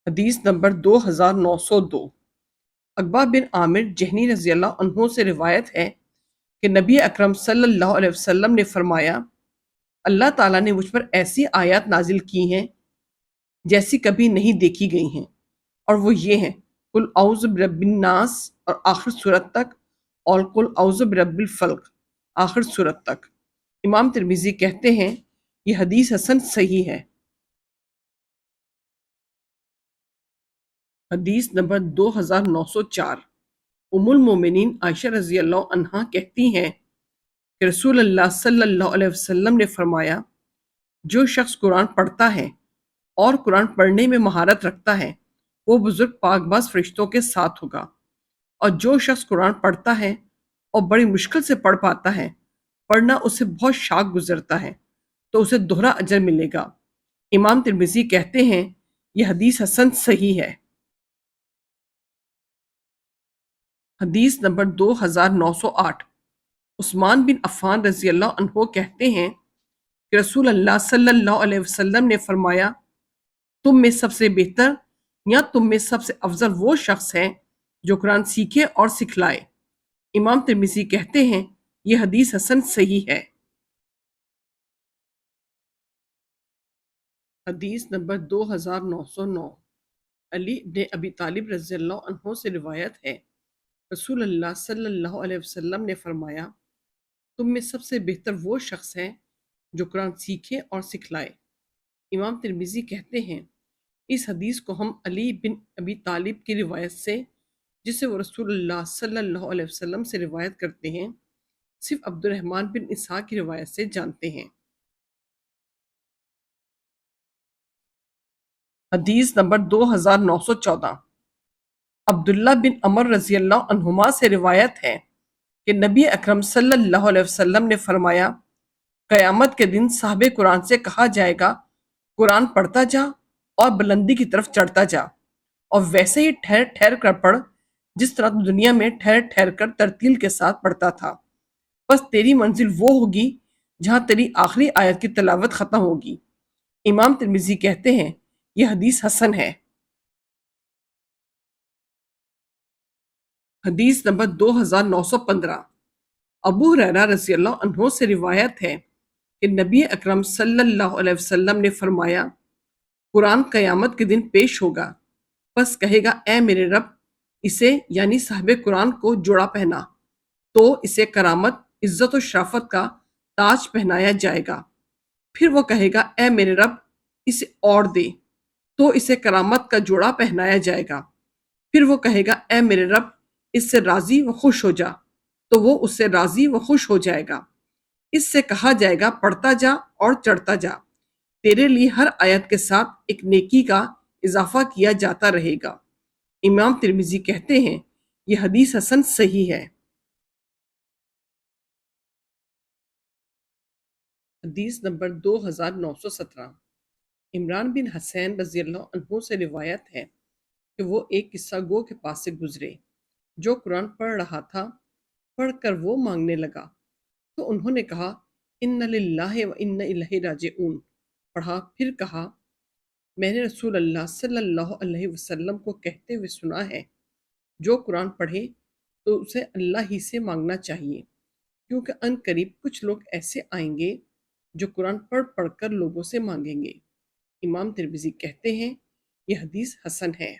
حدیث نمبر 2902۔ عقبہ بن عامر جہنی رضی اللہ عنہ سے روایت ہے کہ نبی اکرم صلی اللہ علیہ وسلم نے فرمایا، اللہ تعالیٰ نے مجھ پر ایسی آیات نازل کی ہیں جیسی کبھی نہیں دیکھی گئی ہیں، اور وہ یہ ہیں: قل اعوذ برب الناس اور آخر صورت تک، اور قل اعوذ برب الفلق آخر صورت تک۔ امام ترمذی کہتے ہیں یہ حدیث حسن صحیح ہے۔ حدیث نمبر 2904۔ ام المومنین عائشہ رضی اللہ عنہا کہتی ہیں کہ رسول اللہ صلی اللہ علیہ وسلم نے فرمایا، جو شخص قرآن پڑھتا ہے اور قرآن پڑھنے میں مہارت رکھتا ہے وہ بزرگ پاک باز فرشتوں کے ساتھ ہوگا، اور جو شخص قرآن پڑھتا ہے اور بڑی مشکل سے پڑھ پاتا ہے، پڑھنا اسے بہت شاق گزرتا ہے، تو اسے دوہرا اجر ملے گا۔ امام ترمذی کہتے ہیں یہ حدیث حسن صحیح ہے۔ حدیث نمبر 2908۔ عثمان بن عفان رضی اللہ عنہ کہتے ہیں کہ رسول اللہ صلی اللہ علیہ وسلم نے فرمایا، تم میں سب سے بہتر یا تم میں سب سے افضل وہ شخص ہے جو قرآن سیکھے اور سکھلائے۔ امام ترمذی کہتے ہیں یہ حدیث حسن صحیح ہے۔ حدیث نمبر 2909۔ علی بن ابی طالب رضی اللہ عنہ سے روایت ہے، رسول اللہ صلی اللہ علیہ وسلم نے فرمایا، تم میں سب سے بہتر وہ شخص ہے جو قرآن سیکھے اور سکھلائے۔ امام ترمذی کہتے ہیں اس حدیث کو ہم علی بن ابی طالب کی روایت سے، جسے وہ رسول اللہ صلی اللہ علیہ وسلم سے روایت کرتے ہیں، صرف عبد الرحمن بن اسحاق کی روایت سے جانتے ہیں۔ حدیث نمبر 2914۔ عبداللہ بن عمر رضی اللہ عنہما سے روایت ہے کہ نبی اکرم صلی اللہ علیہ وسلم نے فرمایا، قیامت کے دن صاحب قرآن سے کہا جائے گا، قرآن پڑھتا جا اور بلندی کی طرف چڑھتا جا، اور ویسے ہی ٹھہر ٹھہر کر پڑھ جس طرح تو دنیا میں ٹھہر ٹھہر کر ترتیل کے ساتھ پڑھتا تھا۔ بس تیری منزل وہ ہوگی جہاں تیری آخری آیت کی تلاوت ختم ہوگی۔ امام ترمذی کہتے ہیں یہ حدیث حسن ہے۔ حدیث نمبر 2915۔ ابو ہریرہ رضی اللہ عنہ سے روایت ہے کہ نبی اکرم صلی اللہ علیہ وسلم نے فرمایا، قرآن قیامت کے دن پیش ہوگا، بس کہے گا، اے میرے رب، اسے یعنی صاحب قرآن کو جوڑا پہنا، تو اسے کرامت، عزت و شرافت کا تاج پہنایا جائے گا۔ پھر وہ کہے گا، اے میرے رب، اسے اور دے، تو اسے کرامت کا جوڑا پہنایا جائے گا۔ پھر وہ کہے گا، اے میرے رب، اس سے راضی و خوش ہو جا، تو وہ اس سے راضی و خوش ہو جائے گا۔ اس سے کہا جائے گا، پڑھتا جا اور چڑھتا جا، تیرے لیے ہر آیت کے ساتھ ایک نیکی کا اضافہ کیا جاتا رہے گا۔ امام ترمذی کہتے ہیں یہ حدیث حسن صحیح ہے۔ حدیث نمبر 2917۔ عمران بن حسین رضی اللہ عنہ سے روایت ہے کہ وہ ایک قصہ گو کے پاس سے گزرے جو قرآن پڑھ رہا تھا۔ پڑھ کر وہ مانگنے لگا تو انہوں نے کہا، ان للہ و انا الیہ راجعون۔ پڑھا، پھر کہا، میں نے رسول اللہ صلی اللہ علیہ وسلم کو کہتے ہوئے سنا ہے، جو قرآن پڑھے تو اسے اللہ ہی سے مانگنا چاہیے، کیونکہ ان قریب کچھ لوگ ایسے آئیں گے جو قرآن پڑھ پڑھ کر لوگوں سے مانگیں گے۔ امام ترمذی کہتے ہیں یہ حدیث حسن ہے۔